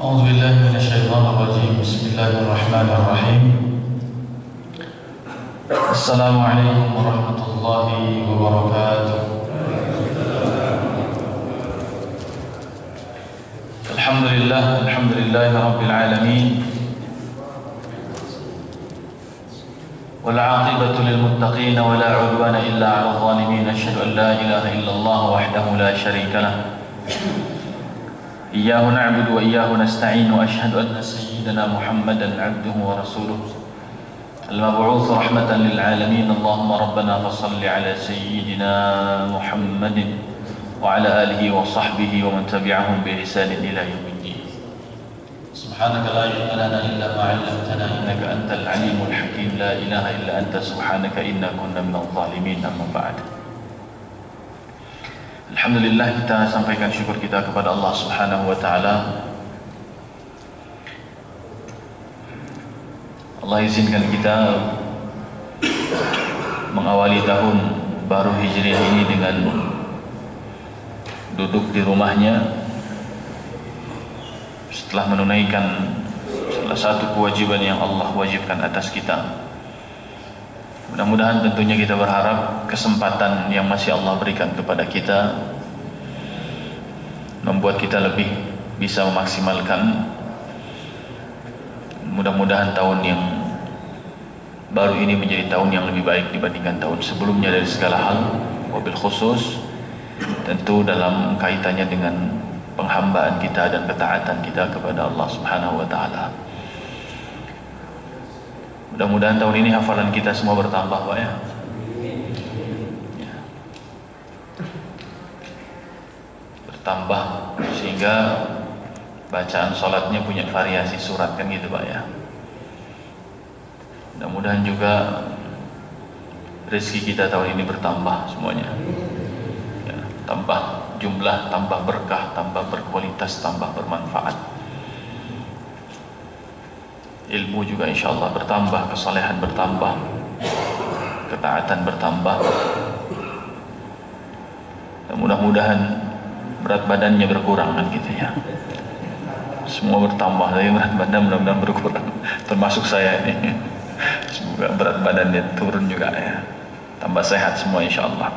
أعوذ بالله من الشيطان الرجيم. بسم الله الرحمن الرحيم. السلام عليكم ورحمة الله وبركاته. الحمد لله رب العالمين، والعاقبة للمتقين ولا عدوان إلا على الظالمين. أشهد أن لا إله إلا الله وحده لا شريك له، إياه نعبد وإياه نستعين، وأشهد أن سيدنا محمدا عبده ورسوله المبعوث رحمة للعالمين. اللهم ربنا فصل على سيدنا محمد وعلى آله وصحبه ومن تبعهم بإحسان إلى يوم الدين. سبحانك لا علم لنا إلا ما علمتنا إنك أنت العليم الحكيم. لا إله إلا أنت سبحانك إنا كنا من الظالمين. أما بعد. Alhamdulillah, kita sampaikan syukur kita kepada Allah Subhanahu wa taala. Allah izinkan kita mengawali tahun baru Hijriah ini dengan duduk di rumahnya setelah menunaikan salah satu kewajiban yang Allah wajibkan atas kita. Mudah-mudahan tentunya kita berharap kesempatan yang masih Allah berikan kepada kita membuat kita lebih bisa memaksimalkan. Mudah-mudahan tahun yang baru ini menjadi tahun yang lebih baik dibandingkan tahun sebelumnya dari segala hal, wabil khusus tentu dalam kaitannya dengan penghambaan kita dan ketaatan kita kepada Allah Subhanahu wa taala. Mudah-mudahan tahun ini hafalan kita semua bertambah, Pak ya. Bertambah sehingga bacaan sholatnya punya variasi surat, kan gitu Pak ya. Mudah-mudahan juga rezeki kita tahun ini bertambah semuanya ya, tambah jumlah, tambah berkah, tambah berkualitas, tambah bermanfaat. Ilmu juga insyaallah bertambah, kesalehan bertambah, ketaatan bertambah. Dan mudah-mudahan berat badannya berkurang, kan gitu ya. Semua bertambah, tapi berat badan mudah-mudahan berkurang, termasuk saya ini. Semoga berat badannya turun juga ya, tambah sehat semua insyaallah.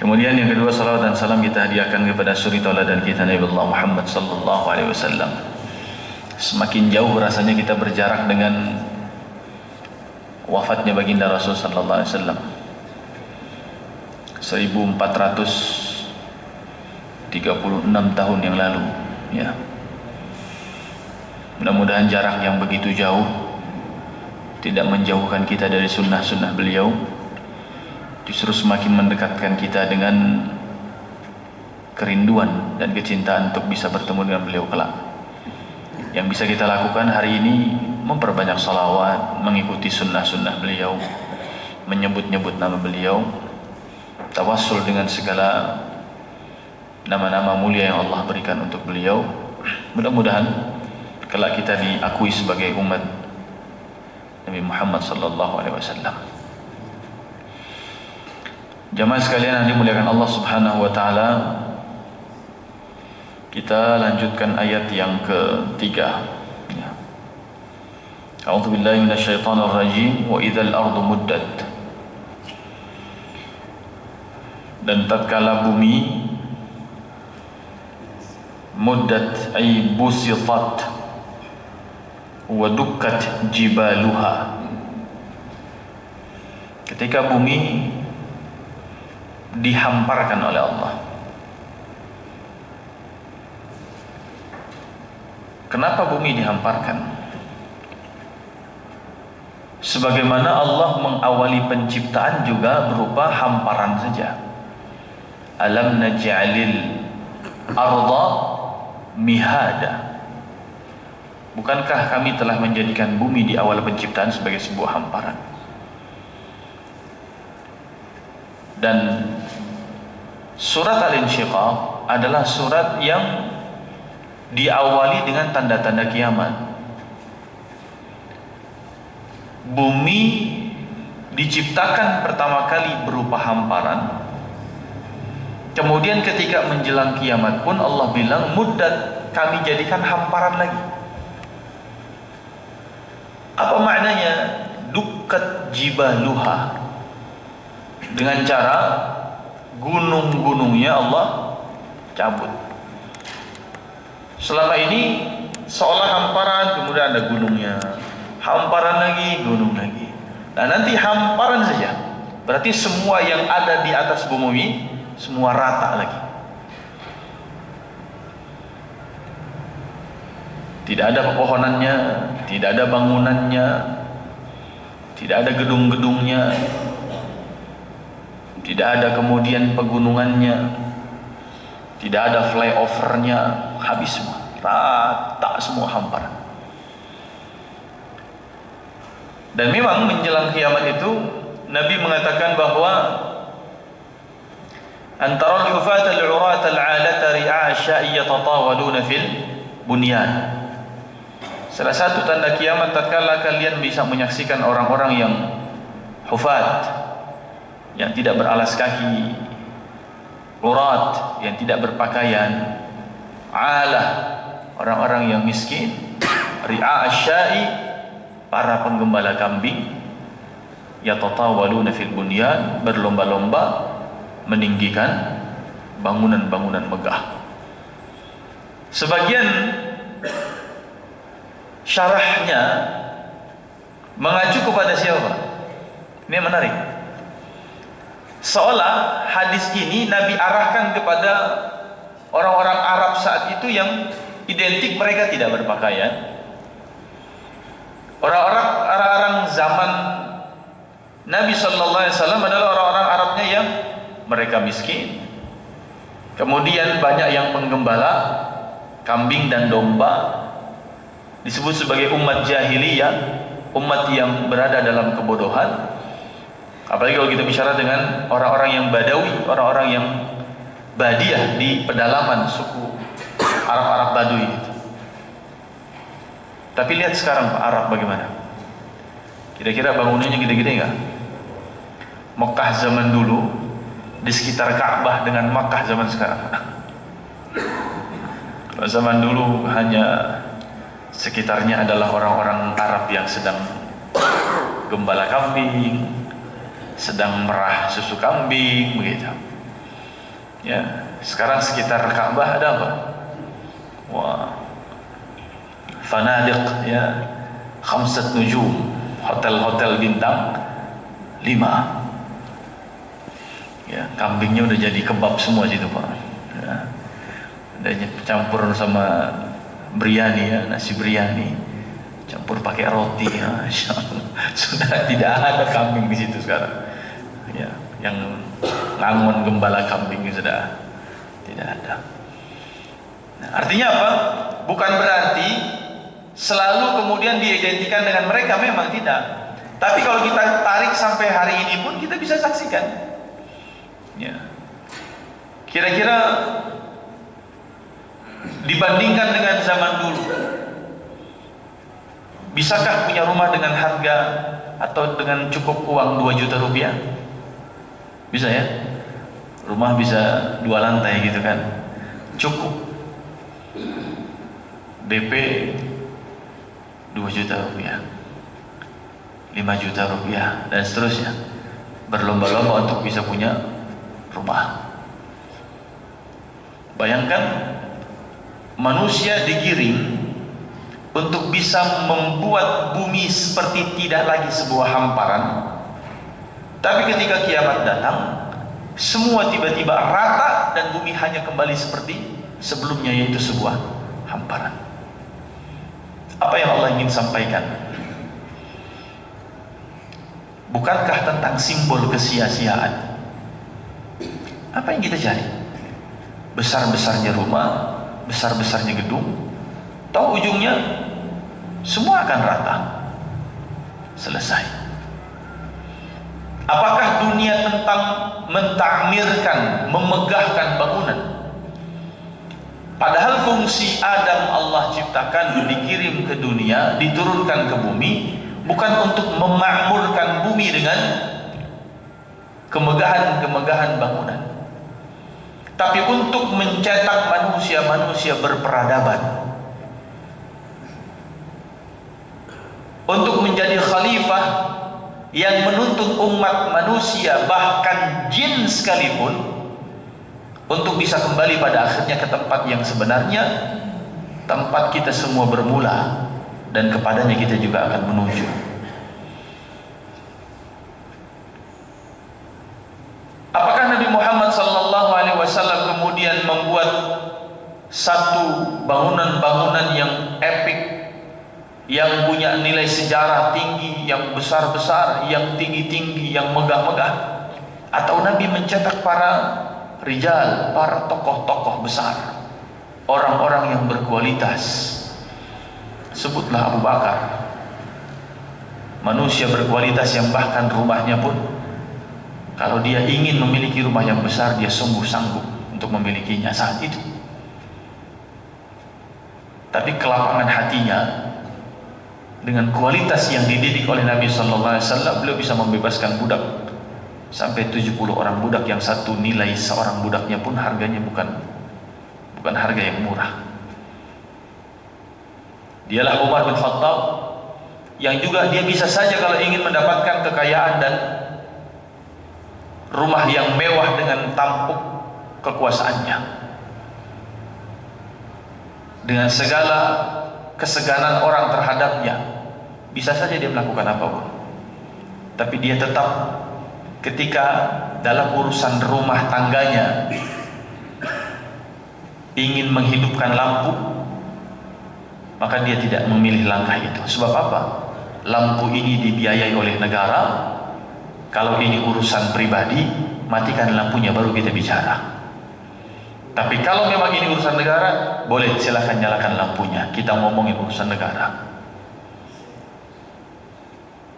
Kemudian yang kedua, salawat dan salam kita hadiahkan kepada suri tauladan kita Nabi Allah Muhammad sallallahu alaihi wasallam. Semakin jauh rasanya kita berjarak dengan wafatnya baginda Rasul sallallahu alaihi wasallam 1436 tahun yang lalu ya. Mudah-mudahan jarak yang begitu jauh tidak menjauhkan kita dari sunnah-sunnah beliau, justru semakin mendekatkan kita dengan kerinduan dan kecintaan untuk bisa bertemu dengan beliau kelak. Yang bisa kita lakukan hari ini memperbanyak salawat, mengikuti sunnah-sunnah beliau, menyebut-nyebut nama beliau, tawassul dengan segala nama-nama mulia yang Allah berikan untuk beliau. Mudah-mudahan kelak kita diakui sebagai umat Nabi Muhammad sallallahu alaihi wasallam. Jamaah sekalian yang dimuliakan Allah Subhanahu wa taala, kita lanjutkan ayat yang ketiga ya. A'udzu billahi minasyaitonir rajim. Wa idzal ardu muddat. Dan tatkala bumi muddat ay busitat wa dukkat jibaluha. Ketika bumi dihamparkan oleh Allah. Kenapa bumi dihamparkan? Sebagaimana Allah mengawali penciptaan juga berupa hamparan saja. Alam naj'alil arda mihada. Bukankah kami telah menjadikan bumi di awal penciptaan sebagai sebuah hamparan? Dan surat Al-Insyiqaq adalah surat yang diawali dengan tanda-tanda kiamat. Bumi diciptakan pertama kali berupa hamparan, Kemudian ketika menjelang kiamat pun Allah bilang, muddat, kami jadikan hamparan lagi. Apa maknanya? Dukkat jibaluha, dengan cara gunung-gunungnya Allah cabut. Selama ini seolah hamparan, kemudian ada gunungnya, hamparan lagi, gunung lagi. Nah nanti hamparan saja, berarti semua yang ada di atas bumi semua rata lagi. Tidak ada pepohonannya, tidak ada bangunannya, tidak ada gedung-gedungnya, tidak ada kemudian pegunungannya, tidak ada flyovernya, habis semua, rata semua hamparan. Dan memang menjelang kiamat itu Nabi mengatakan bahwa antara al-hufat al-urat al-alata ri'a asya'i yatatawaluna fil bunyan. Salah satu tanda kiamat tatkala kalian bisa menyaksikan orang-orang yang hufat, yang tidak beralas kaki, urat, yang tidak berpakaian, alah, orang-orang yang miskin, ri'a asya'i, para penggembala kambing, yatatawaluna fil bunyan, berlomba-lomba meninggikan bangunan-bangunan megah. Sebagian syarahnya mengacu kepada siapa? Ini menarik. Seolah hadis ini Nabi arahkan kepada orang-orang Arab saat itu yang identik mereka tidak berpakaian. Orang-orang zaman Nabi Sallallahu Alaihi Wasallam adalah orang-orang Arabnya yang mereka miskin. Kemudian banyak yang penggembala kambing dan domba, disebut sebagai umat jahiliyah, umat yang berada dalam kebodohan. Apalagi kalau kita bicara dengan orang-orang yang Badawi, orang-orang yang Badiah di pedalaman suku Arab-Arab Badui itu. Tapi lihat sekarang Pak, Arab bagaimana? Kira-kira bangunannya gede-gede enggak? Mekah zaman dulu di sekitar Ka'bah dengan Makkah zaman sekarang. Kalau zaman dulu hanya sekitarnya adalah orang-orang Arab yang sedang gembala kambing, sedang merah susu kambing, begitu. Ya, sekarang sekitar Ka'bah ada apa? Wah, fanadiq, ya, 5 nujum, hotel-hotel bintang 5. Ya, kambingnya udah jadi kebab semua situ Pak. Ya, udah campur sama biryani, ya, nasi biryani, campur pakai roti, ya, sudah tidak ada kambing di situ sekarang. Ya, yang ngangon gembala kambing sudah tidak ada. Nah, artinya apa? Bukan berarti selalu kemudian diidentikan dengan mereka, memang tidak. Tapi kalau kita tarik sampai hari ini pun kita bisa saksikan. Ya. Kira-kira dibandingkan dengan zaman dulu, bisakah punya rumah dengan harga atau dengan cukup uang 2 juta rupiah? Bisa ya? Rumah bisa 2 lantai gitu kan, cukup. DP 2 juta rupiah, 5 juta rupiah, dan seterusnya. Berlomba-lomba untuk bisa punya rumah. Bayangkan manusia digiring untuk bisa membuat bumi seperti tidak lagi sebuah hamparan. Tapi ketika kiamat datang, semua tiba-tiba rata dan bumi hanya kembali seperti sebelumnya, yaitu sebuah hamparan. Apa yang Allah ingin sampaikan? Bukankah tentang simbol kesia-siaan? Apa yang kita cari? Besar-besarnya rumah, besar-besarnya gedung, tahu ujungnya semua akan rata, selesai. Apakah dunia tentang mentakmirkan, memegahkan bangunan? Padahal fungsi Adam Allah ciptakan, dikirim ke dunia, diturunkan ke bumi, bukan untuk memakmurkan bumi dengan kemegahan-kemegahan bangunan. tapi untuk mencetak manusia-manusia berperadaban, untuk menjadi khalifah yang menuntun umat manusia, bahkan jin sekalipun, untuk bisa kembali pada akhirnya ke tempat yang sebenarnya, tempat kita semua bermula, dan kepadanya kita juga akan menuju. Apakah Nabi Muhammad SAW kemudian membuat satu bangunan-bangunan yang epik, yang punya nilai sejarah tinggi, yang besar-besar, yang tinggi-tinggi, yang megah-megah? Atau Nabi mencetak para rijal, para tokoh-tokoh besar, orang-orang yang berkualitas? Sebutlah Abu Bakar, manusia berkualitas yang bahkan rumahnya pun, kalau dia ingin memiliki rumah yang besar, dia sungguh sanggup untuk memilikinya saat itu. Tapi kelapangan hatinya, dengan kualitas yang dididik oleh Nabi SAW, beliau bisa membebaskan budak sampai 70 orang budak, yang satu nilai seorang budaknya pun harganya bukan harga yang murah. Dialah Umar bin Khattab, yang juga dia bisa saja kalau ingin mendapatkan kekayaan dan rumah yang mewah dengan tampuk kekuasaannya, dengan segala keseganan orang terhadapnya, bisa saja dia melakukan apapun. Tapi dia tetap, ketika dalam urusan rumah tangganya ingin menghidupkan lampu, maka dia tidak memilih langkah itu. Sebab apa? Lampu ini dibiayai oleh negara. Kalau ini urusan pribadi, matikan lampunya baru kita bicara. Tapi kalau memang ini urusan negara, boleh, silakan nyalakan lampunya, kita ngomongin urusan negara.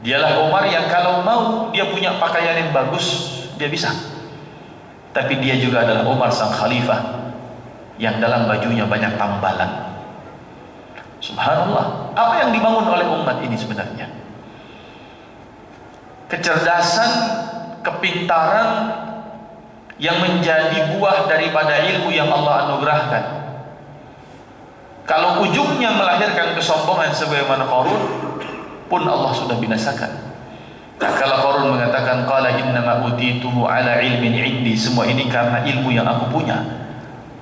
Dialah Umar yang kalau mau dia punya pakaian yang bagus, dia bisa. Tapi dia juga adalah Umar sang khalifah, yang dalam bajunya banyak tambalan. Subhanallah, apa yang dibangun oleh umat ini sebenarnya? Kecerdasan, kepintaran yang menjadi buah daripada ilmu yang Allah anugerahkan. Kalau ujungnya melahirkan kesombongan sebagaimana Qarun, pun Allah sudah binasakan. Nah, kalau Qarun mengatakan qala innama utituhu ala ilmin indi, semua ini karena ilmu yang aku punya,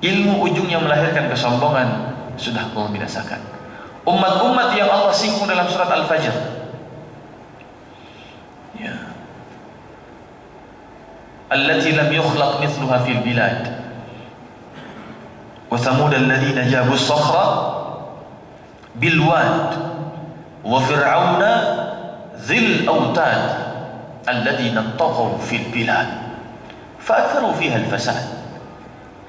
ilmu ujungnya melahirkan kesombongan, sudah Allah binasakan. Umat-umat yang Allah singgung dalam surat Al-Fajr, ya, allati lam yukhlaq mithluha fil bilad wa thamud alladhina jabu as-sakhra bil wad wa fir'auna dhil awtad alladhina taghaw fil bilad fa'atharu fiha al-fasad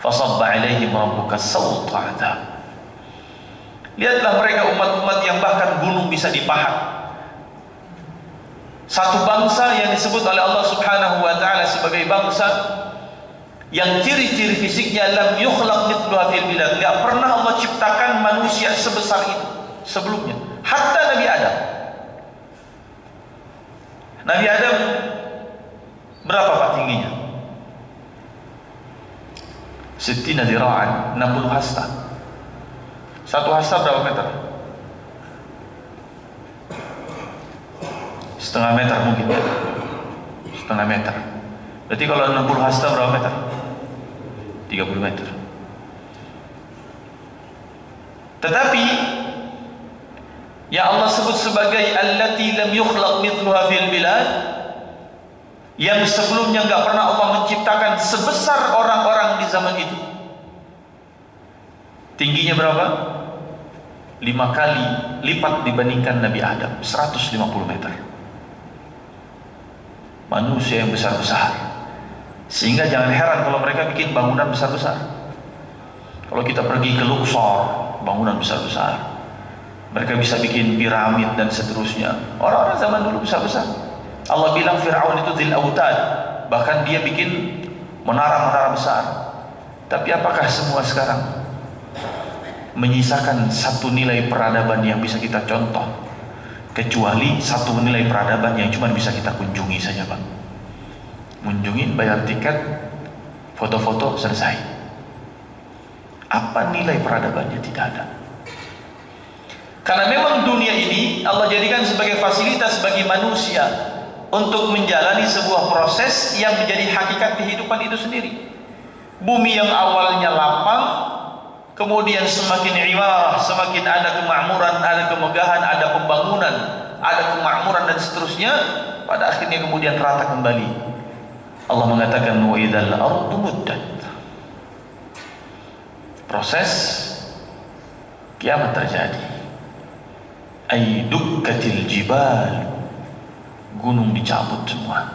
fasabba 'alaihim rabbuka sawta 'adab. Lihatlah mereka umat-umat yang bahkan gunung bisa dipahat. Satu bangsa yang disebut oleh Allah Subhanahu wa taala sebagai bangsa yang ciri-ciri fisiknya lam yukhlaq mithluha fil bilad. Enggak pernah Allah ciptakan manusia sebesar itu sebelumnya. Hatta Nabi Adam. Nabi Adam berapa Pak tingginya? 60 dira'an, 60 hasta. Satu hasta berapa meter? Setengah meter mungkin ya? Setengah meter. Berarti kalau 60 hasta berapa meter? 30 meter. Tetapi yang Allah sebut sebagai allati lam yukhlaq mithluha fil bilad, yang sebelumnya enggak pernah Allah menciptakan sebesar orang-orang di zaman itu. Tingginya berapa? 5 kali lipat dibandingkan Nabi Adam, 150 meter. Manusia yang besar-besar, sehingga jangan heran kalau mereka bikin bangunan besar-besar. Kalau kita pergi ke Luxor, bangunan besar-besar, mereka bisa bikin piramid dan seterusnya. Orang-orang zaman dulu besar-besar. Allah bilang Fir'aun itu dzil autad, bahkan dia bikin menara-menara besar. Tapi apakah semua sekarang menyisakan satu nilai peradaban yang bisa kita contoh, kecuali satu nilai peradaban yang cuma bisa kita kunjungi saja Pak. Kunjungin, bayar tiket, foto-foto, selesai. Apa nilai peradabannya? Tidak ada. Karena memang dunia ini Allah jadikan sebagai fasilitas bagi manusia untuk menjalani sebuah proses yang menjadi hakikat kehidupan itu sendiri. Bumi yang awalnya lapang, kemudian semakin imarah, semakin ada kemakmuran, ada kemegahan, ada pembangunan, ada kemakmuran dan seterusnya, pada akhirnya kemudian rata kembali. Allah mengatakan wa idzal ardu muddat. Proses kiamat terjadi. Ay dukkatil jibal, gunung dicabut semua.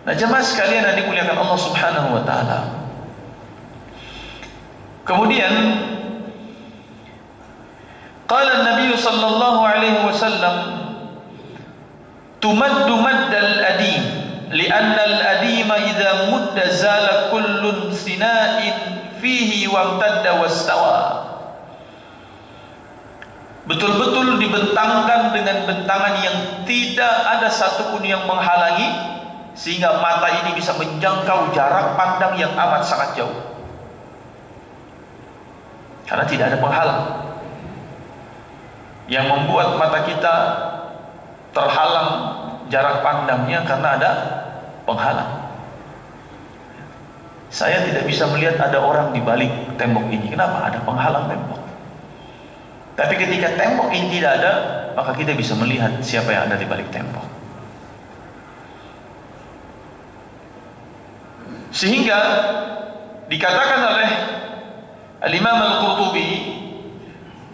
Nah, jemaah sekalian yang dimuliakan Allah Subhanahu wa taala. Kemudian qala Nabi sallallahu alaihi wasallam tumaddu maddal adim li'anna al-adima idza mudda zala kullun sina'in fihi wamtadda wastawa. Betul-betul dibentangkan dengan bentangan yang tidak ada satupun yang menghalangi, sehingga mata ini bisa menjangkau jarak pandang yang amat sangat jauh, karena tidak ada penghalang. Yang membuat mata kita terhalang jarak pandangnya karena ada penghalang. Saya tidak bisa melihat ada orang di balik tembok ini. Kenapa? Ada penghalang tembok. Tapi ketika tembok ini tidak ada, maka kita bisa melihat siapa yang ada di balik tembok. Sehingga dikatakan oleh Al-Imam Al-Qurtubi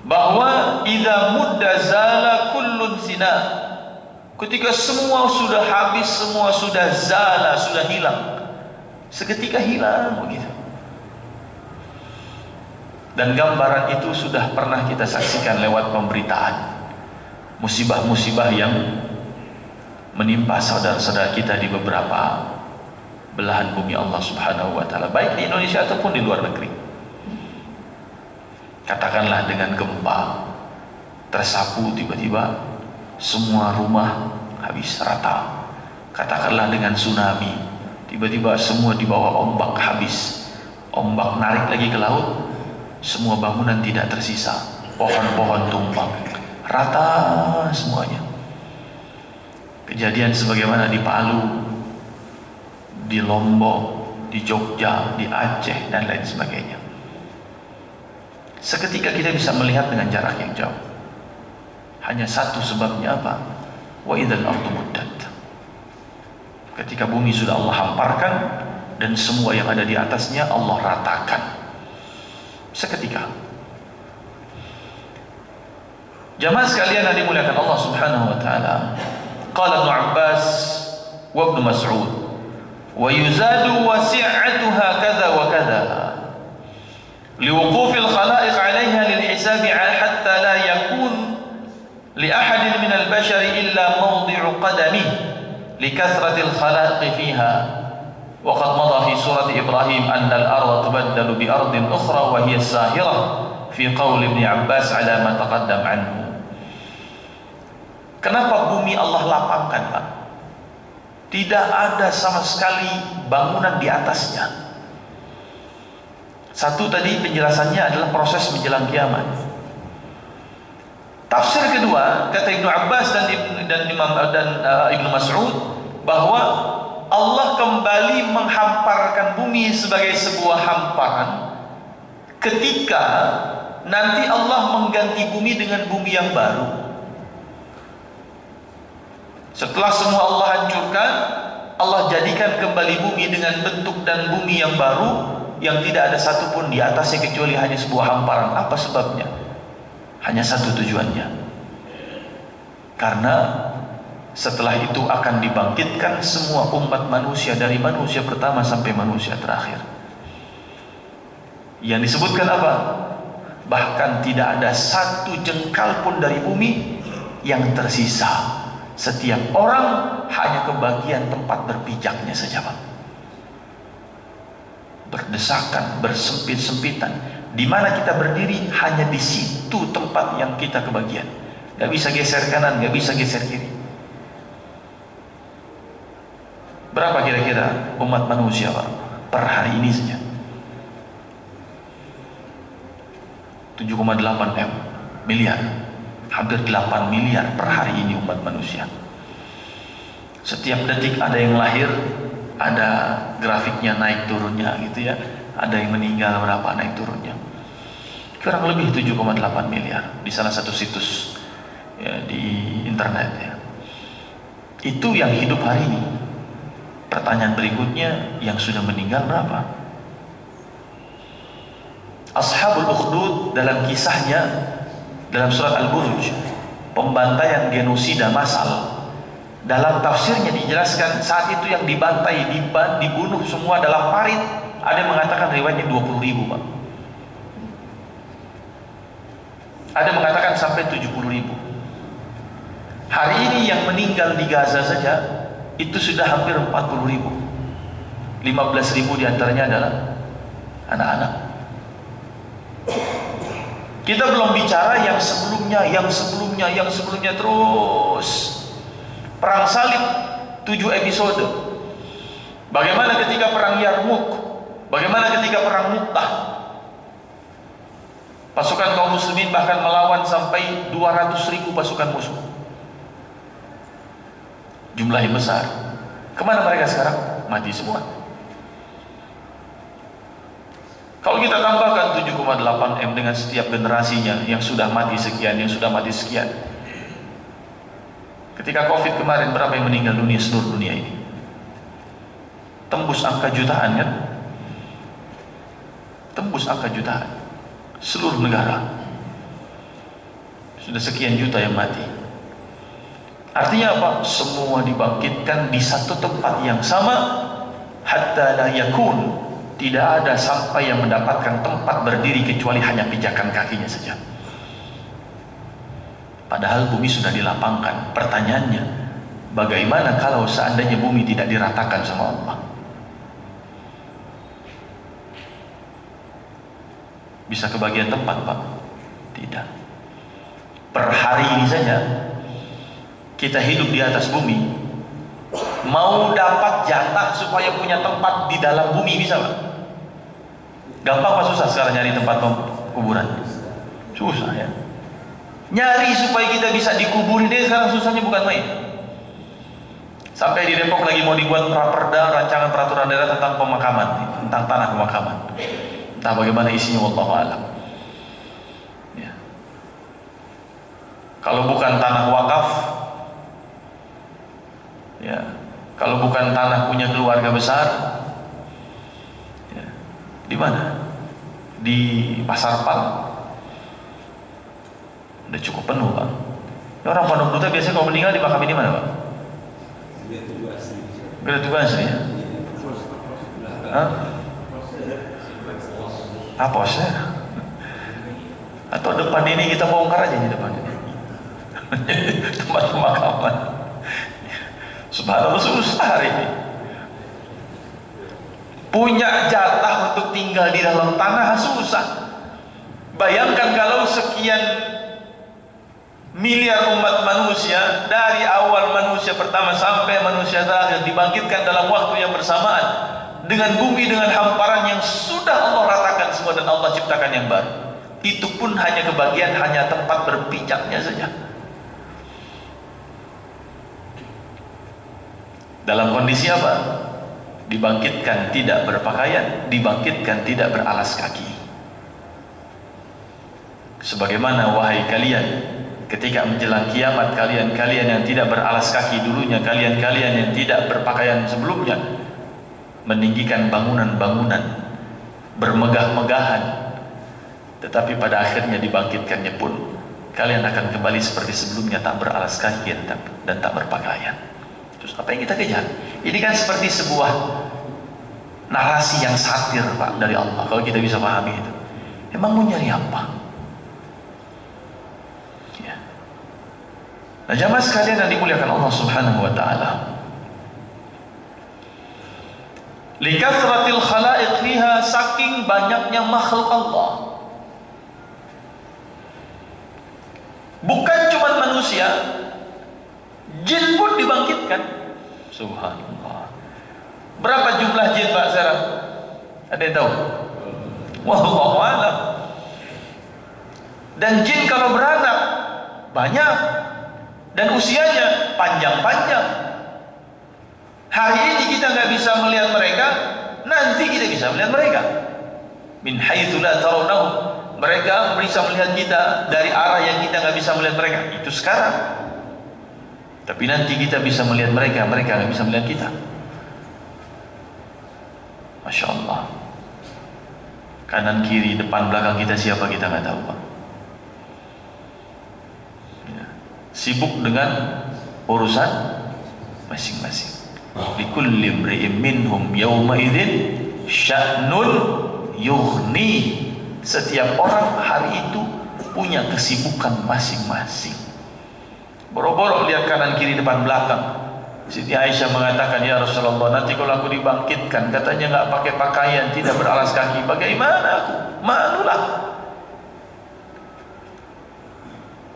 bahwa idza mudda zala kullun sina. Ketika semua sudah habis, semua sudah zala, sudah hilang, seketika hilang begitu. Dan gambaran itu sudah pernah kita saksikan lewat pemberitaan musibah-musibah yang menimpa saudara-saudara kita di beberapa belahan bumi Allah Subhanahu wa taala, baik di Indonesia ataupun di luar negeri. Katakanlah dengan gempa tersapu, tiba-tiba semua rumah habis rata. Katakanlah dengan tsunami, tiba-tiba semua di bawah ombak habis. Ombak narik lagi ke laut, semua bangunan tidak tersisa, pohon-pohon tumbang, rata semuanya. Kejadian sebagaimana di Palu, di Lombok, di Jogja, di Aceh dan lain sebagainya. Seketika kita bisa melihat dengan jarak yang jauh. Hanya satu sebabnya apa? Wa idzal ardu muddat. Ketika bumi sudah Allah hamparkan dan semua yang ada di atasnya Allah ratakan seketika. Jamaah sekalian yang dimuliakan Allah Subhanahu wa taala, qala Ibnu Abbas wa Ibnu Mas'ud wa yuzadu wasi'atuha kadza wa kadza liwuqufil khalaiq 'alayha lil hisab hatta la yakun li ahadin min al-bashar illa mawdi'u qadamihi لكثرة الخلائق فيها وقد مضى في سورة إبراهيم أن الأرض تبدل بأرض أخرى وهي الساهرة في قول ابن عباس على ما تقدم عنه. Kenapa bumi Allah lapangkan, Pak? Tidak ada sama sekali bangunan di atasnya. Satu tadi penjelasannya adalah proses menjelang kiamat. Tafsir kedua kata Ibnu Abbas dan Ibnu Mas'ud bahwa Allah kembali menghamparkan bumi sebagai sebuah hamparan ketika nanti Allah mengganti bumi dengan bumi yang baru. Setelah semua Allah hancurkan, Allah jadikan kembali bumi dengan bentuk dan bumi yang baru yang tidak ada satupun di atasnya kecuali hanya sebuah hamparan. Apa sebabnya? Hanya satu tujuannya, karena setelah itu akan dibangkitkan semua umat manusia dari manusia pertama sampai manusia terakhir. Yang disebutkan apa? Bahkan tidak ada satu jengkal pun dari bumi yang tersisa. Setiap orang hanya kebagian tempat berpijaknya saja, Pak. Berdesakan, bersempit-sempitan. Di mana kita berdiri hanya di situ tempat yang kita kebagian. Gak bisa geser kanan, gak bisa geser kiri. Berapa kira-kira umat manusia, Pak? per hari ini saja. 7,8 miliar, hampir 8 miliar per hari ini umat manusia. Setiap detik ada yang lahir, ada grafiknya naik turunnya gitu ya. Ada yang meninggal berapa naik turunnya. Kurang lebih 7,8 miliar di salah satu situs ya, di internet ya. Itu yang hidup hari ini. Pertanyaan berikutnya, yang sudah meninggal berapa? Ashabul Ukhdud dalam kisahnya dalam surat Al-Buruj, pembantaian genosida massal, dalam tafsirnya dijelaskan saat itu yang dibantai, dibunuh semua dalam parit, ada yang mengatakan riwayatnya 20.000 Pak. Ada mengatakan sampai 70.000. Hari ini yang meninggal di Gaza saja itu sudah hampir 40.000. 15.000 diantaranya adalah anak-anak. Kita belum bicara yang sebelumnya terus. Perang salib 7 episode. Bagaimana ketika perang Yarmuk? Bagaimana ketika perang Mu'tah? Pasukan kaum muslimin bahkan melawan sampai 200.000 pasukan musuh. Jumlahnya besar. Kemana mereka sekarang? Mati semua. Kalau kita tambahkan 7,8 M dengan setiap generasinya yang sudah mati sekian, yang sudah mati sekian. Ketika Covid kemarin berapa yang meninggal dunia seluruh dunia ini? Tembus angka jutaan kan? Tembus angka jutaan. Seluruh negara sudah sekian juta yang mati. Artinya apa? Semua dibangkitkan di satu tempat yang sama, hatta la yakun, tidak ada sampai yang mendapatkan tempat berdiri kecuali hanya pijakan kakinya saja. Padahal bumi sudah dilapangkan. Pertanyaannya, bagaimana kalau seandainya bumi tidak diratakan sama Allah? Bisa kebagian tempat Pak? Tidak. Per hari ini saja kita hidup di atas bumi, mau dapat jatah supaya punya tempat di dalam bumi bisa Pak? Gampang apa susah sekarang nyari tempat kuburan? Susah ya. Nyari supaya kita bisa dikuburin ini sekarang susahnya bukan main. Sampai di Depok lagi mau dibuat praperda, rancangan peraturan daerah tentang pemakaman, tentang tanah pemakaman. Entah bagaimana isinya, wallahu a'lam. Ya. Kalau bukan tanah wakaf, ya, kalau bukan tanah punya keluarga besar, ya, di mana? Di Pasar Pal, udah cukup penuh Pak. Ya, orang Pondok Duta biasanya kalau meninggal dimakami di mana Pak? Beda tugas ya. Hah? Apa sih? Atau depan ini kita bongkar aja di depan ini. Tempat pemakaman. Subhanallah susah hari ini. Punya jatah untuk tinggal di dalam tanah susah. Bayangkan kalau sekian miliar umat manusia dari awal manusia pertama sampai manusia terakhir dibangkitkan dalam waktu yang bersamaan. Dengan bumi, dengan hamparan yang sudah Allah ratakan semua dan Allah ciptakan yang baru. Itu pun hanya kebagian, hanya tempat berpijaknya saja. Dalam kondisi apa? Dibangkitkan tidak berpakaian, dibangkitkan tidak beralas kaki. Sebagaimana wahai kalian, ketika menjelang kiamat kalian yang tidak beralas kaki dulunya, kalian yang tidak berpakaian sebelumnya, meninggikan bangunan-bangunan bermegah-megahan, tetapi pada akhirnya dibangkitkannya pun kalian akan kembali seperti sebelumnya, tak beralas kaki dan tak berpakaian. Terus apa yang kita kejar? Ini kan seperti sebuah narasi yang satir Pak dari Allah, kalau kita bisa pahami itu. Emang mau nyari apa? Ya. Nah jamaah sekalian yang dimuliakan Allah Subhanahu wa ta'ala, likathratil khalaiq fiha, saking banyaknya makhluk Allah. Bukan cuma manusia, jin pun dibangkitkan. Subhanallah. Berapa jumlah jin Pak sekarang? Ada yang tahu? Wallahu a'lam. Dan jin kalau beranak banyak dan usianya panjang-panjang. Hari ini kita nggak bisa melihat mereka, nanti kita bisa melihat mereka. Min haitsu la tarawnahum. Mereka bisa melihat kita dari arah yang kita nggak bisa melihat mereka. Itu sekarang. Tapi nanti kita bisa melihat mereka, mereka nggak bisa melihat kita. Masya Allah. Kanan kiri depan belakang kita siapa kita nggak tahu, Pak. Ya. Sibuk dengan urusan masing-masing. Likulli imri'in minhum yawma idzin sya'nun yughni. Setiap orang hari itu punya kesibukan masing-masing. Boro-boro lihat kanan kiri depan belakang. Siti Aisyah mengatakan, ya Rasulullah, nanti kalau aku dibangkitkan, katanya nggak pakai pakaian, tidak beralas kaki, bagaimana aku? Malulah.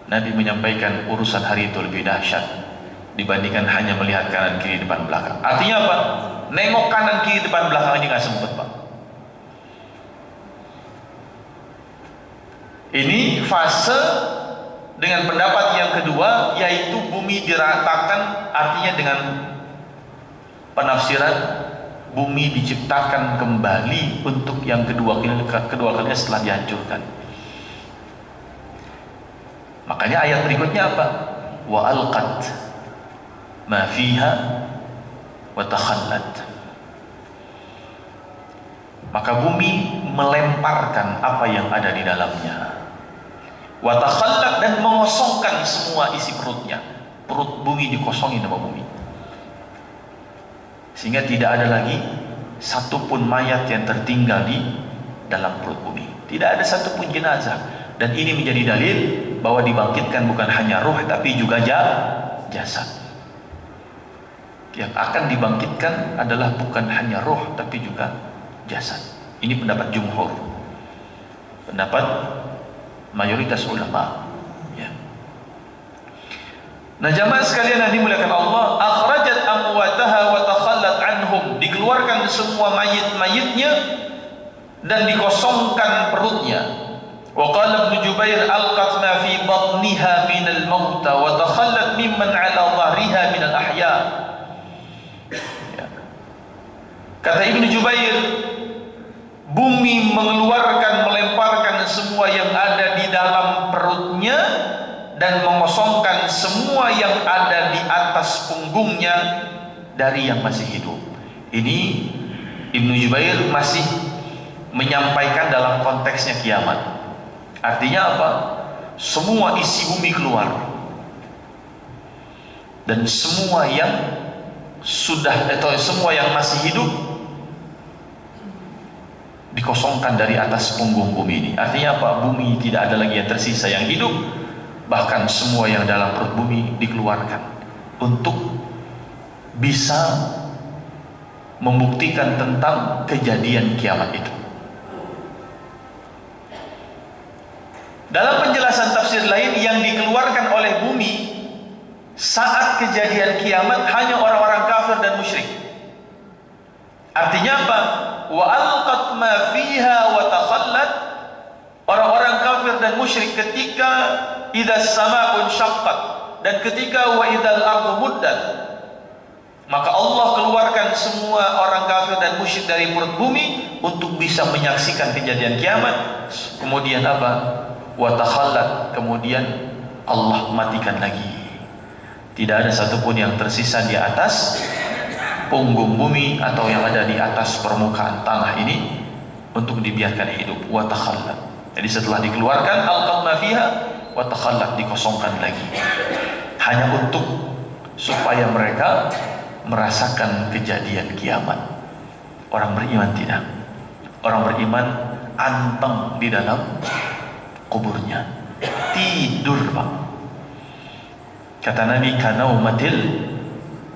Nabi menyampaikan urusan hari itu lebih dahsyat dibandingkan hanya melihat kanan kiri depan belakang. Artinya apa? Nengok kanan kiri depan belakang aja nggak sempet, Pak. Ini fase dengan pendapat yang kedua, yaitu bumi diratakan, artinya dengan penafsiran bumi diciptakan kembali untuk yang kedua kalinya setelah dihancurkan. Makanya ayat berikutnya apa? Wa alqat ma fiha wa takhallat. Maka bumi melemparkan apa yang ada di dalamnya. Wa takhallat, dan mengosongkan semua isi perutnya. Perut bumi dikosongin sama bumi. Sehingga tidak ada lagi satupun mayat yang tertinggal di dalam perut bumi. Tidak ada satupun jenazah. Dan ini menjadi dalil bahwa dibangkitkan bukan hanya ruh tapi juga jasad. Yang akan dibangkitkan adalah bukan hanya ruh tapi juga jasad. Ini pendapat jumhur. Pendapat mayoritas ulama, ya. Nah, jamaah sekalian yang dimuliakan Allah, akhrajat amwataha wa takhallat anhum, dikeluarkan semua mayit-mayitnya dan dikosongkan perutnya. Wa qala Ibnu Jubair, alqat ma fi batniha min al-mauta wa takhallat mimman 'ala dhahriha min al-ahya. Ya. Kata Ibnu Jubair, bumi mengeluarkan, melemparkan semua yang ada di dalam perutnya dan mengosongkan semua yang ada di atas punggungnya dari yang masih hidup. Ini Ibnu Jubair masih menyampaikan dalam konteksnya kiamat. Artinya apa? Semua isi bumi keluar. Dan semua yang sudah atau semua yang masih hidup dikosongkan dari atas punggung bumi ini. Artinya apa? Bumi tidak ada lagi yang tersisa yang hidup. Bahkan semua yang dalam perut bumi dikeluarkan untuk bisa membuktikan tentang kejadian kiamat itu. Dalam penjelasan tafsir lain, yang dikeluarkan oleh bumi saat kejadian kiamat hanya orang-orang kafir dan musyrik. Artinya apa? Wa alqat ma fiha wa takhallat. Orang-orang kafir dan musyrik ketika idzas samaa'un syaqqat dan ketika wa idzal ardu muddat, maka Allah keluarkan semua orang kafir dan musyrik dari perut bumi untuk bisa menyaksikan kejadian kiamat. Kemudian apa? Wa takhallat, kemudian Allah matikan lagi. Tidak ada satupun yang tersisa di atas punggung bumi atau yang ada di atas permukaan tanah ini untuk dibiarkan hidup. Wa takhallat. Jadi setelah dikeluarkan alqat ma fiha wa takhallat, dikosongkan lagi. Hanya untuk supaya mereka merasakan kejadian kiamat. Orang beriman tidak. Orang beriman anteng di dalam kuburnya, tidur, Pak. Kata Nabi, kanaumatil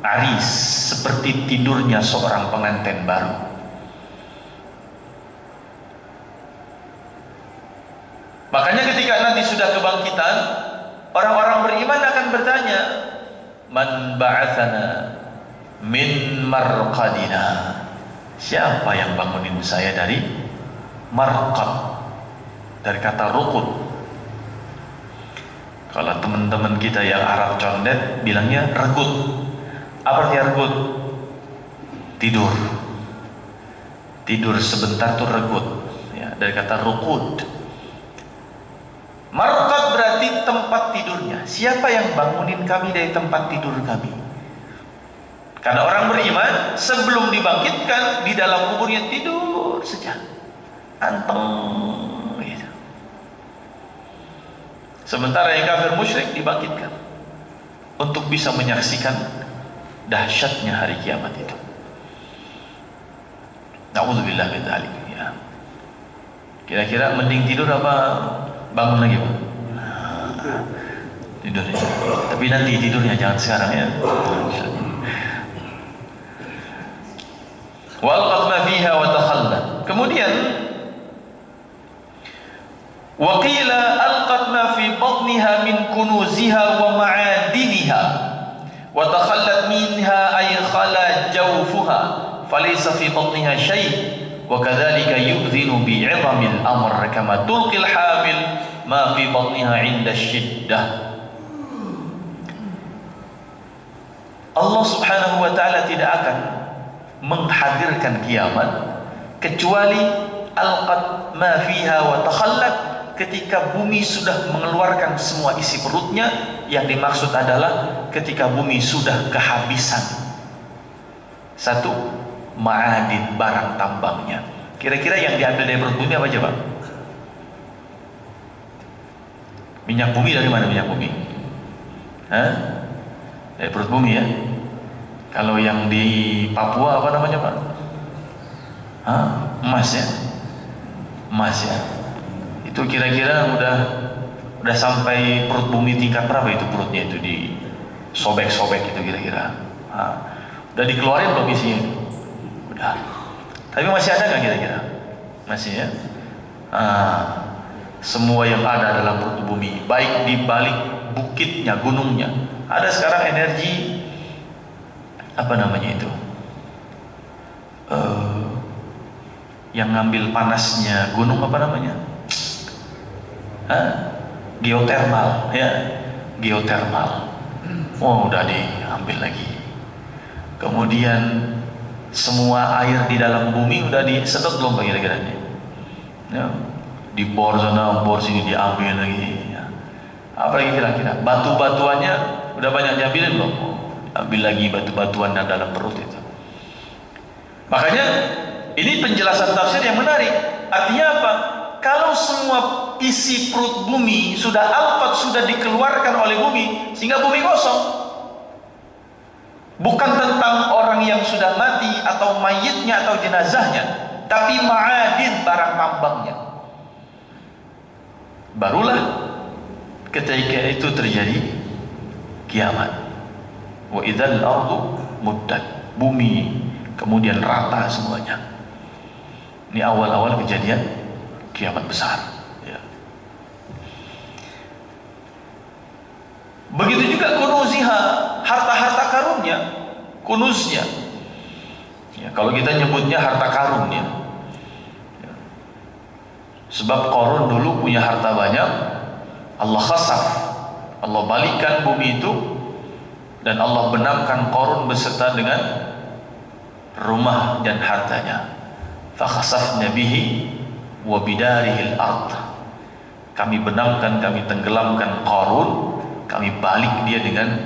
aris, seperti tidurnya seorang pengantin baru. Makanya ketika nanti sudah kebangkitan, orang-orang beriman akan bertanya, man ba'athana min marqadina. Siapa yang bangunin saya dari marqad, dari kata ruqud. Kalau teman-teman kita yang Arab condet bilangnya regut. Apa artinya regut? Tidur. Tidur sebentar tuh regut. Ya, dari kata ruqud. Marqad berarti tempat tidurnya. Siapa yang bangunin kami dari tempat tidur kami? Karena orang beriman sebelum dibangkitkan di dalam kuburnya tidur saja, anteng gitu. Sementara yang kafir musyrik dibangkitkan untuk bisa menyaksikan dahsyatnya hari kiamat itu. Na'udzubillah min dzalik ya. Kira-kira mending tidur apa bangun lagi, Pak? Tidur ya. Tapi nanti tidurnya jangan sekarang ya. Walqad ma fiha wa takhalla. Kemudian wa qila alqad ma fi batniha min kunuziha wa ma'adiniha wa takhallat minha ay khala jawfuha falaysa fi batniha shay' wa kadzalika yu'dhinu bi'idhamil amr kama tulqil hamil ma fi batniha 'inda syiddah. Allah Subhanahu wa ta'ala tidak akan menghadirkan kiamat kecuali alqad ma fiha wa takhallat, ketika bumi sudah mengeluarkan semua isi perutnya. Yang dimaksud adalah ketika bumi sudah kehabisan satu ma'adin, barang tambangnya. Kira-kira yang diambil dari perut bumi apa aja, Pak? Minyak bumi dari mana minyak bumi? Hah? Dari perut bumi ya. Kalau yang di Papua apa namanya, Pak? Hah? Emas ya. Emas ya. Itu kira-kira udah sampai perut bumi tingkat berapa itu perutnya itu di sobek-sobek itu kira-kira. Udah dikeluarin belum isinya? Udah. Tapi masih ada nggak kira-kira? Masih ya. Semua yang ada dalam perut bumi, baik di balik bukitnya, gunungnya. Ada sekarang energi apa namanya itu? Yang ngambil panasnya gunung apa namanya? Geotermal ya, geotermal. Oh, udah diambil lagi. Kemudian semua air di dalam bumi udah disedot belum kira-kira nih? Ya, dibor sana, bor sini diambil lagi. Ya. Apalagi kira-kira batu-batuannya udah banyak diambilin belum? Ambil lagi batu-batuan yang dalam perut itu. Makanya ini penjelasan tafsir yang menarik. Artinya apa? Kalau semua isi perut bumi sudah alqad, sudah dikeluarkan oleh bumi, sehingga bumi kosong. Bukan tentang orang yang sudah mati atau mayitnya atau jenazahnya, tapi ma'adin, barang tambangnya. Barulah ketika itu terjadi kiamat. Wa idzal ardu muddat, bumi kemudian rata semuanya. Ini awal-awal kejadian kiamat besar ya. Begitu juga kunuziha, harta-harta karunnya, kunuznya ya, kalau kita nyebutnya harta karun ya. Sebab Qarun dulu punya harta banyak, Allah khasaf, Allah balikan bumi itu, dan Allah benamkan Qarun beserta dengan rumah dan hartanya. Fakhasafna bihi wa bidarihil ard. Kami benamkan, kami tenggelamkan Qarun, kami balik dia dengan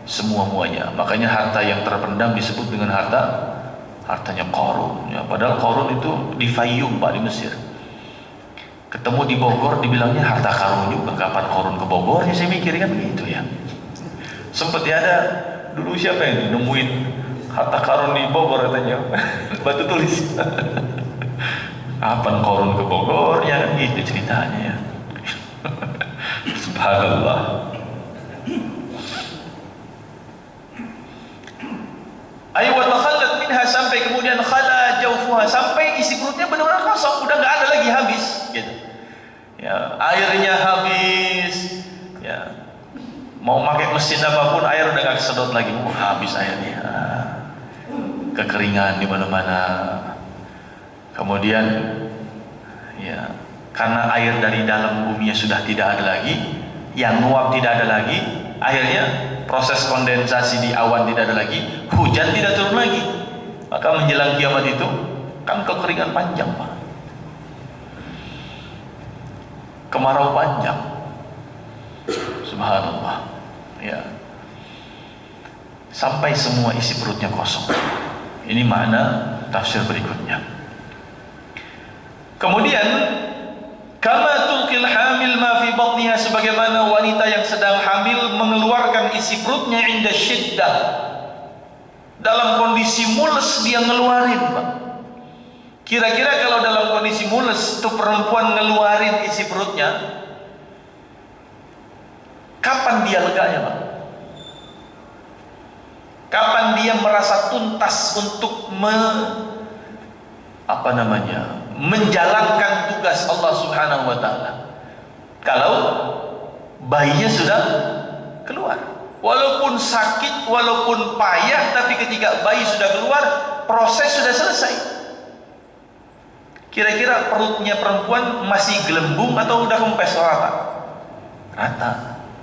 semua-muanya. Makanya harta yang terpendam disebut dengan hartanya Qarun ya. Padahal Qarun itu di Fayyum, Pak, di Mesir. Ketemu di Bogor dibilangnya harta karun juga. Kapan Qarun ke Bogor ya, saya mikir kan begitu ya. Sempat ya ada dulu siapa yang nemuin harta karun di Bogor katanya. Batu tulis. Kapan Qarun ke Bogor ya, kan gitu ceritanya ya. Subhanallah. Ayo wa takhallat minha, sampai kemudian khala jawfuha, sampai isi perutnya benar-benar kosong, udah nggak ada lagi, habis gitu. Ya, airnya habis. Ya. Mau pakai mesin apapun air udah nggak kesedot lagi, habis airnya. Kekeringan di mana-mana. Kemudian ya, karena air dari dalam buminya sudah tidak ada lagi, yang nguap tidak ada lagi, akhirnya proses kondensasi di awan tidak ada lagi, hujan tidak turun lagi. Maka menjelang kiamat itu kan kekeringan panjang, Pak. Kemarau panjang. Subhanallah. Ya. Sampai semua isi perutnya kosong. Ini makna tafsir berikutnya. Kemudian kama tulqil hamil ma fi batniha, sebagaimana wanita yang sedang hamil mengeluarkan isi perutnya inda syiddah, dalam kondisi mules dia ngeluarin, Pak. Kira-kira kalau dalam kondisi mules itu perempuan ngeluarin isi perutnya, kapan dia leganya, Pak? Kapan dia merasa tuntas untuk menjalankan tugas Allah Subhanahu wa taala? Kalau bayinya sudah keluar. Walaupun sakit, walaupun payah, tapi ketika bayi sudah keluar, proses sudah selesai. Kira-kira perutnya perempuan masih gelembung atau udah kempes rata? Rata.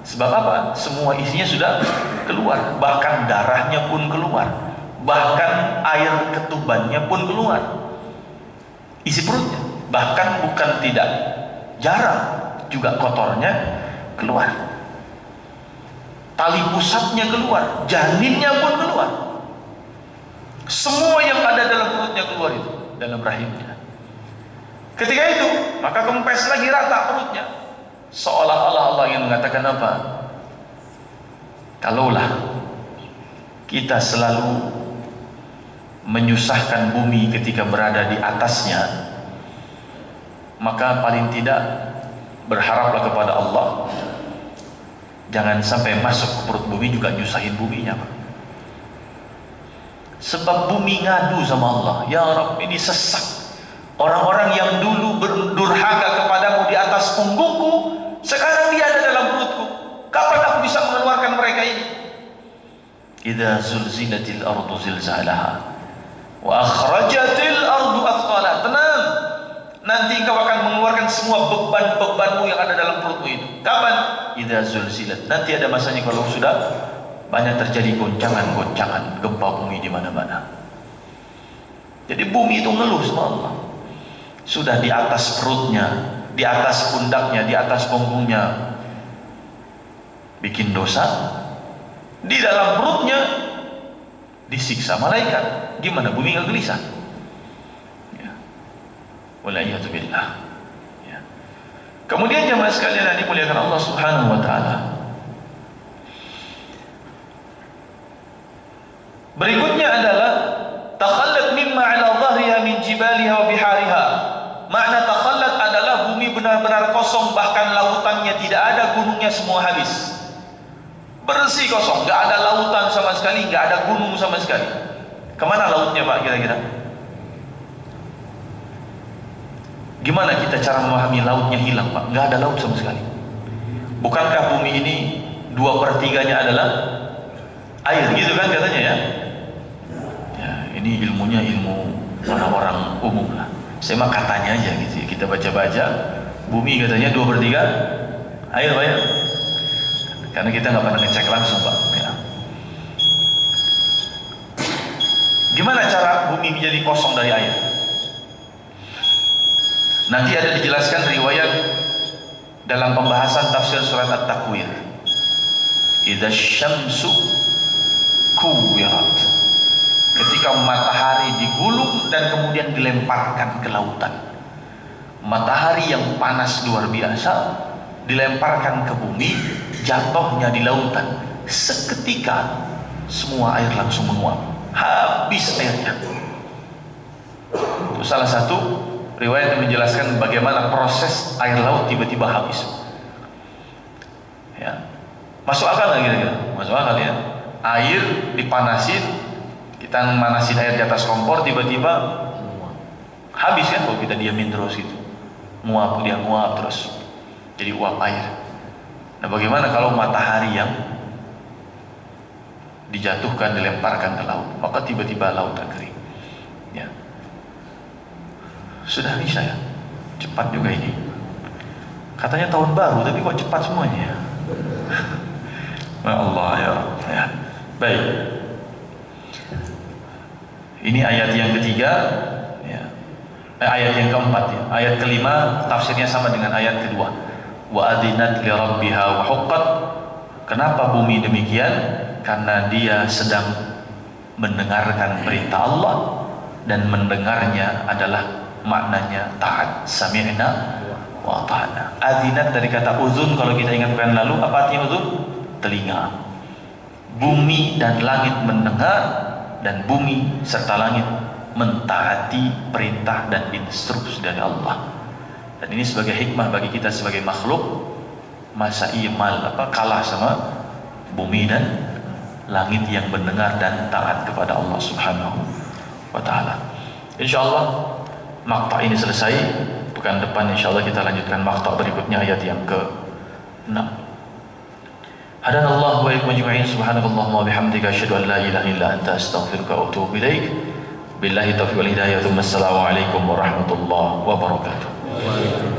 Sebab apa? Semua isinya sudah keluar, bahkan darahnya pun keluar, bahkan air ketubannya pun keluar, isi perutnya. Bahkan bukan tidak jarang juga kotornya keluar, tali pusatnya keluar, janinnya pun keluar, semua yang ada dalam perutnya keluar itu, dalam rahimnya. Ketika itu maka kempes lagi rata perutnya, seolah-olah Allah ingin mengatakan apa? Kalaulah kita selalu menyusahkan bumi ketika berada di atasnya, maka paling tidak berharaplah kepada Allah, jangan sampai masuk ke perut bumi juga nyusahin buminya, Pak. Sebab bumi ngadu sama Allah, ya Rabb, ini sesak. Orang-orang yang dulu berdurhaka kepadamu di atas punggungku, sekarang dia ada dalam perutku. Kapan aku bisa mengeluarkan mereka ini? Idza zulzilatil ardu zilzalaha wa akhrajatil ardu athqalaha. Tenang, nanti engkau akan mengeluarkan semua beban-bebanmu yang ada dalam perutmu itu. Kapan? Idza zulzilat. Nanti ada masanya kalau sudah banyak terjadi goncangan-goncangan, gempa bumi di mana-mana. Jadi bumi itu ngeluh sama Allah. Sudah di atas perutnya, di atas pundaknya, di atas punggungnya bikin dosa, di dalam perutnya disiksa malaikat. Gimana bumi nggak gelisah? Ya. Wala'iyatubillah. Ya. Kemudian jemaah sekalian yang dimuliakan Allah Subhanahu wa taala, berikutnya adalah takhallat mimma 'ala dhahriha min jibaliha wa bihariha. Makna takhallat adalah bumi benar-benar kosong, bahkan lautannya tidak ada, gunungnya semua habis. Bersih kosong, gak ada lautan sama sekali, gak ada gunung sama sekali. Kemana lautnya, Pak, kira-kira? Gimana kita cara memahami lautnya hilang, Pak? Gak ada laut sama sekali. Bukankah bumi ini 2/3-nya adalah air, gitu kan katanya ya? Ya, ini ilmunya ilmu orang-orang umum lah. Saya mah katanya aja gitu ya. Kita baca-baca, bumi katanya 2/3 air, Pak ya? Karena kita nggak pernah ngecek langsung, Pak ya. Gimana cara bumi menjadi kosong dari air? Nanti ada dijelaskan riwayat dalam pembahasan tafsir surat At-Takwir. Idza syamsu kuwirat, ketika matahari digulung dan kemudian dilemparkan ke lautan. Matahari yang panas luar biasa dilemparkan ke bumi, jatuhnya di lautan. Seketika semua air langsung menguap, habis airnya. Itu salah satu riwayat yang menjelaskan bagaimana proses air laut tiba-tiba habis. Ya. Masuk akal nggak kira-kira? Masuk akal ya. Air dipanasin, kita manasin air di atas kompor, tiba-tiba habis kan kalau kita diamin terus gitu. Nguap, dia nguap terus jadi uap air. Nah, bagaimana kalau matahari yang dijatuhkan, dilemparkan ke laut, maka tiba-tiba lautan kering. Ya. Sudah Isya ya? Cepat juga ini. Katanya tahun baru, tapi kok cepat semuanya? Ya Allah ya Rabb. Ya. Baik. Ini ayat yang ketiga, ya. Ayat yang keempat ya. Ayat kelima tafsirnya sama dengan ayat kedua. Wa adzinat li rabbiha wa huqqat. Kenapa bumi demikian? Karena dia sedang mendengarkan perintah Allah, dan mendengarnya adalah maknanya taat. Sami'na wa ata'na. Adzinat dari kata uzun, kalau kita ingatkan lalu, apa artinya uzun? Telinga. Bumi dan langit mendengar, dan bumi serta langit mentaati perintah dan instruksi dari Allah. Dan ini sebagai hikmah bagi kita sebagai makhluk. Masa kalah sama bumi dan langit yang mendengar dan taat kepada Allah Subhanahu wa ta'ala. Insyaallah maqta' ini selesai. Pekan depan insyaallah kita lanjutkan maqta' berikutnya, ayat yang ke-6. Hadanallahu wa iyyakum ajma'in. Subhanakallahumma wa bihamdika asyhadu an la ilaha illa anta astaghfiruka wa atubu ilaik. Billahi taufiq wal hidayah. Assalamu alaikum warahmatullahi wabarakatuh.